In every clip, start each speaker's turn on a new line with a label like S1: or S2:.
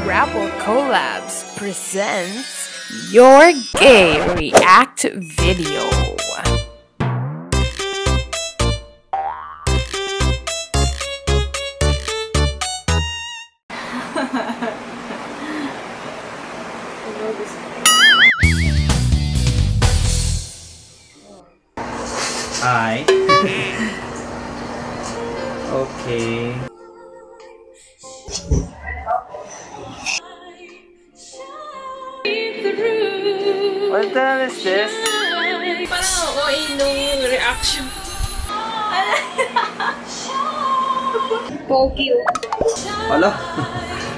S1: Rabble Collabs presents Your Gay React Video.
S2: Hi. Okay. What the hell is this?
S1: Parang okay nung reaction. Pogi.
S2: Wala.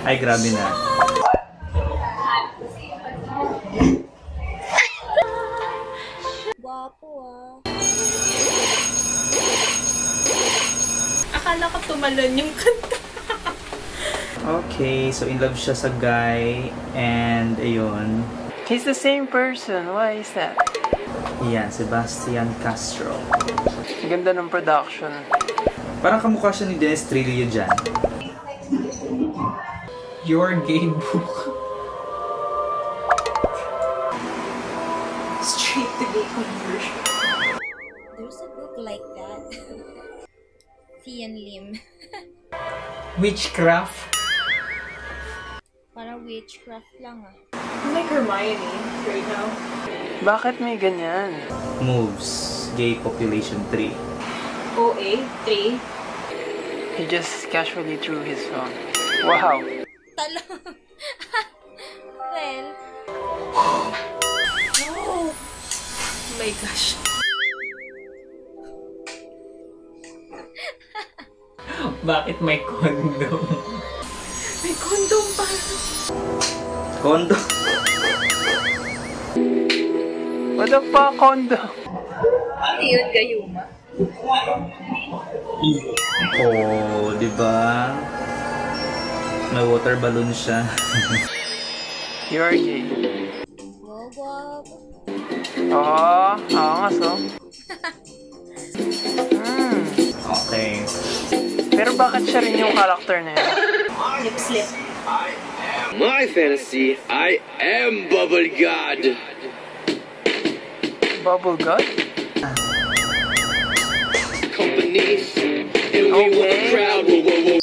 S2: Ay, grabe na.
S3: Guwapo ah.
S1: Akala ko tumalon yung kanta.
S2: Okay, so in love siya sa guy. And, ayun.
S4: He's the same person. Why is that?
S2: Yan, Sebastian Castro.
S4: Ganda ng production.
S2: Parang kamukha siya ni Dennis Trillo dyan. Your Gay Book.
S3: Straight to gay conversion. There's a book like that. Tian Lim.
S2: Witchcraft.
S3: Parang witchcraft lang ah.
S1: I'm like Hermione right now.
S4: Bakit may ganyan?
S2: Moves. Gay Population 3.
S1: OA 3.
S4: He just casually threw his phone. Wow.
S3: Talo. Well.
S1: Oh my gosh.
S2: Bakit may condom?
S1: May condom pa.
S2: Condom?
S4: What the fuck, condo?
S3: Ano yun, Gayuma?
S2: Oh, di ba? May water balloon siya.
S4: You're gay.
S3: Wow.
S4: Oo nga so.
S2: Okay.
S4: Pero bakit siya rin yung character na yun?
S3: Lip slip.
S5: My fantasy, I am Bubble God.
S4: Bubble God?
S5: Companies, and we want the crowd. Whoa, whoa, whoa.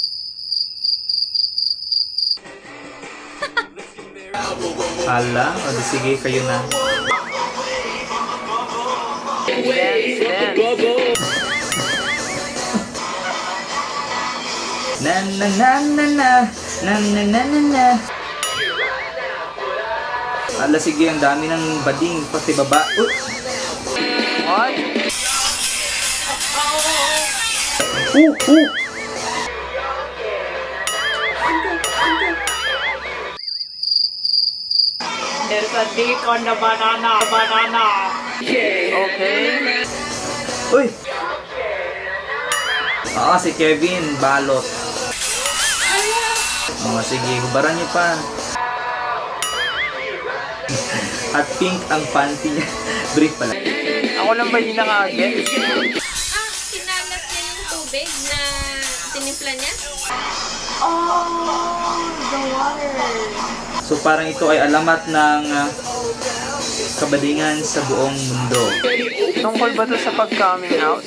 S2: Hala, o di sige, kayo na.
S4: Dance.
S5: Bubble.
S2: Na na na na na na na na na na. Ala, sige, ang dami ng bading pati baba.
S4: What?
S1: There's a dick on the banana.
S4: Okay.
S2: Uy! Si Kevin, balot. Sige, hubaran niyo pa. At pink ang panty niya. Brief pala.
S4: Ako lang ba hindi nakaget?
S3: Kinalat niya yung tubig na tinimpla niya?
S1: The water.
S2: So parang ito ay alamat ng kabadingan sa buong mundo.
S4: Tungkol ba to sa pag-coming out?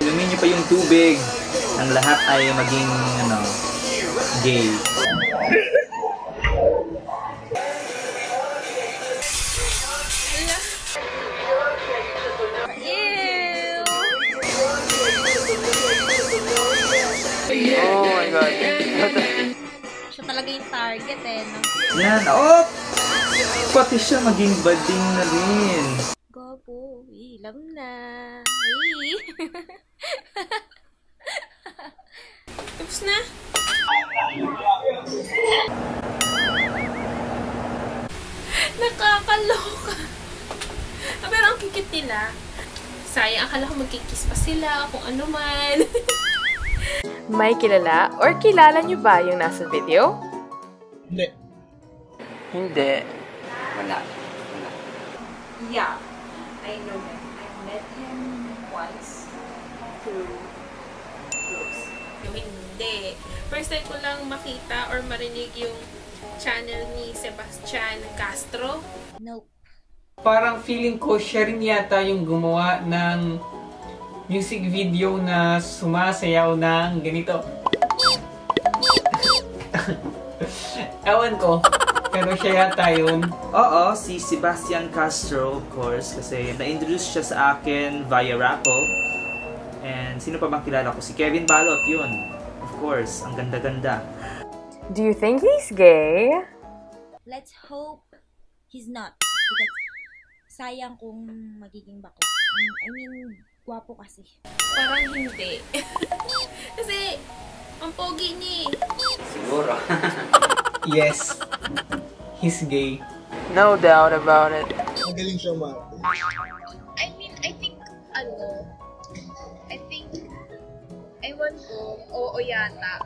S2: Inumin niyo pa yung tubig. Ang lahat ay maging, gay.
S4: Oh my god.
S3: Siya talaga yung target eh, no?
S2: Yan, pati siya maging bading na rin.
S3: Gabo, ilam na. Ay.
S1: Tapos na. Nakakaloka. Pero ang kikit nila. Sayang, akala ko magkikiss pa sila, kung ano man. May kilala or kilala niyo ba yung nasa video?
S4: Hindi.
S5: Wala.
S1: Yeah, I know him. I met him once. Hindi. First time ko lang makita or marinig yung channel ni Sebastian Castro.
S3: Nope.
S6: Parang feeling ko siya rin yata yung gumawa ng music video na sumasayaw ng ganito. Ewan ko, pero siya yata yun.
S2: Oo, si Sebastian Castro, of course, kasi na-introduce siya sa akin via Rappel. And sino pa bang kilala ko? Si Kevin Balot, yun. Of course, ang ganda-ganda.
S1: Do you think he's gay?
S3: Let's hope he's not. Because sayang kung magiging bakla. I mean, gwapo kasi.
S1: Parang hindi. Kasi, ang pogi niya eh.
S2: Siguro.
S6: Yes, he's gay.
S4: No doubt about it.
S7: Magaling siya umarte.
S8: I mean, I think, ewan ko, oo yata.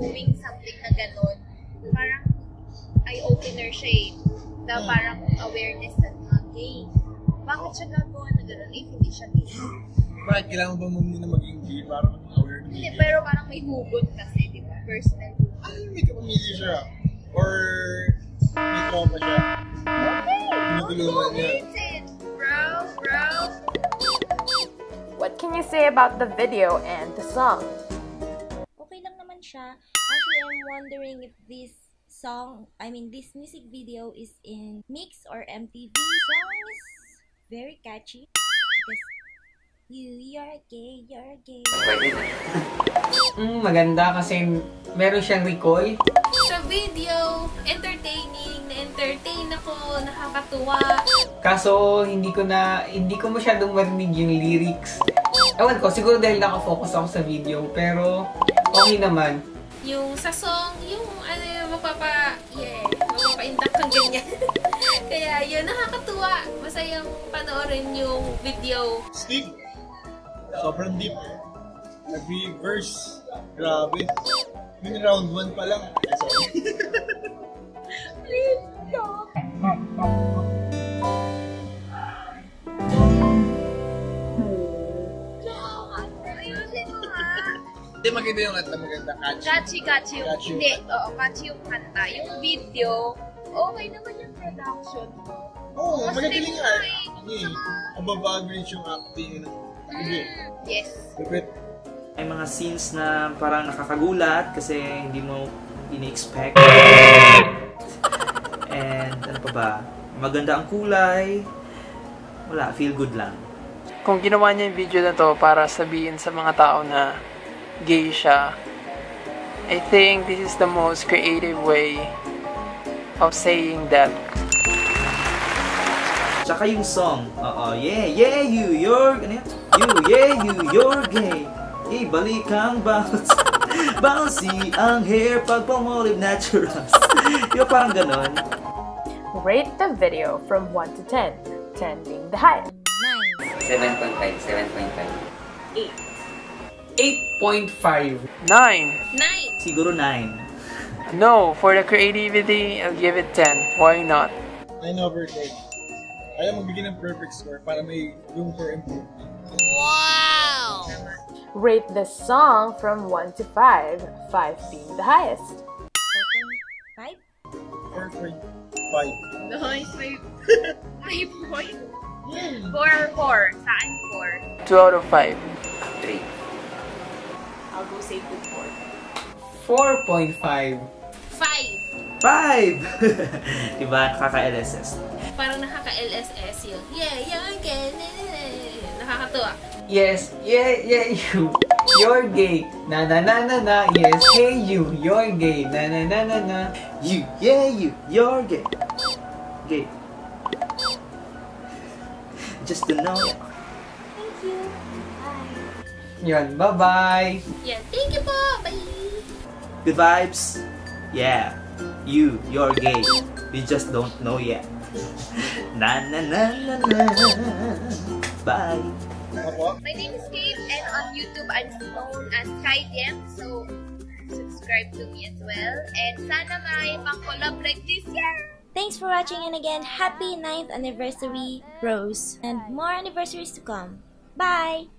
S8: Doing something na ganon. Parang, eye-opener siya eh. Na parang awareness sa mga gay. Bakit siya gagawa na ganon? Hindi siya gay.
S7: Bakit kailangan ba mo muna maging gay para maging aware?
S8: Hindi, pero parang may hugot kasi, di ba? Personal hugot.
S7: May kapamilya siya. Or may trauma siya. Tinutulungan niya.
S8: Bro.
S1: What can you say about the video and the song?
S3: Okay lang naman siya. Actually, I'm wondering if this music video is in Mix or MTV. Song is very catchy because you're gay.
S6: Maganda kasi meron siyang recall.
S1: Sa video, entertain ako, nakakatuwa.
S6: Kaso hindi ko masyadong marinig yung lyrics. Ewan ko, siguro dahil nakafocus ako sa video, pero okay naman.
S1: Yung sa song, yung mapapaindak kang ganyan. Kaya yun, nakakatuwa. Masayang panoorin yung video.
S7: Steve, sobrang deep. Every verse, grabe. Yung round 1 pa lang.
S8: Please stop. Ayusin mo nga.
S7: Hindi, maganda yung kanta, maganda. Catchy.
S8: Catchy yung,
S7: Catchy.
S8: hindi, oo, catchy yung kanta. Yung video, okay naman yung production.
S7: Oo,
S8: Mas
S7: magagaling nga.
S8: tingin ko
S7: Above average yung acting.
S8: Yes.
S7: Lupit.
S2: May mga scenes na parang nakakagulat kasi hindi mo ini-expect. And ano pa ba? Maganda ang kulay. Wala, feel good lang.
S4: Kung ginawa niya yung video na to para sabihin sa mga tao na gay siya, I think this is the most creative way of saying that.
S2: Tsaka yung song, you're gay. Ibalik ang bounce. Bouncy ang hair pag Palmolive Naturals. Yung parang ganon.
S1: Rate the video from 1 to 10. 10 being the highest.
S3: 9.
S2: 7.5.
S6: 8.5.
S4: 9.
S1: 9!
S2: Siguro 9.
S4: No, for the creativity, I'll give it 10. Why not?
S7: 9 over 10. Ayaw magbigay ng perfect score para may room for improvement.
S1: Rate the song from 1 to 5. 5 being the highest.
S3: 4.5?
S7: 4.5.
S8: Nice, may point. 4. Sa akin, 4.
S4: 2 out of 5.
S2: 3.
S1: I'll go say 2-4.
S6: 4.5.
S1: 5!
S2: 5! Diba? Nakaka-LSS.
S1: Parang nakaka-LSS yun. You're gay. Nakakatuwa.
S6: Yes, you're gay. Na. Yes, hey you're gay. Na.
S2: You're gay. Gay. Just to know.
S3: Thank you. Bye.
S6: Yun, bye-bye.
S1: Yeah, thank you po. Bye!
S2: Good vibes. Yeah. You're gay. You just don't know yet. Na. Bye.
S8: My name is Kate, and on YouTube I'm known as KaiDiem, so subscribe to me as well. And sana may pang-collab like this year!
S3: Thanks for watching, and again, happy 9th anniversary, Rose. And more anniversaries to come. Bye!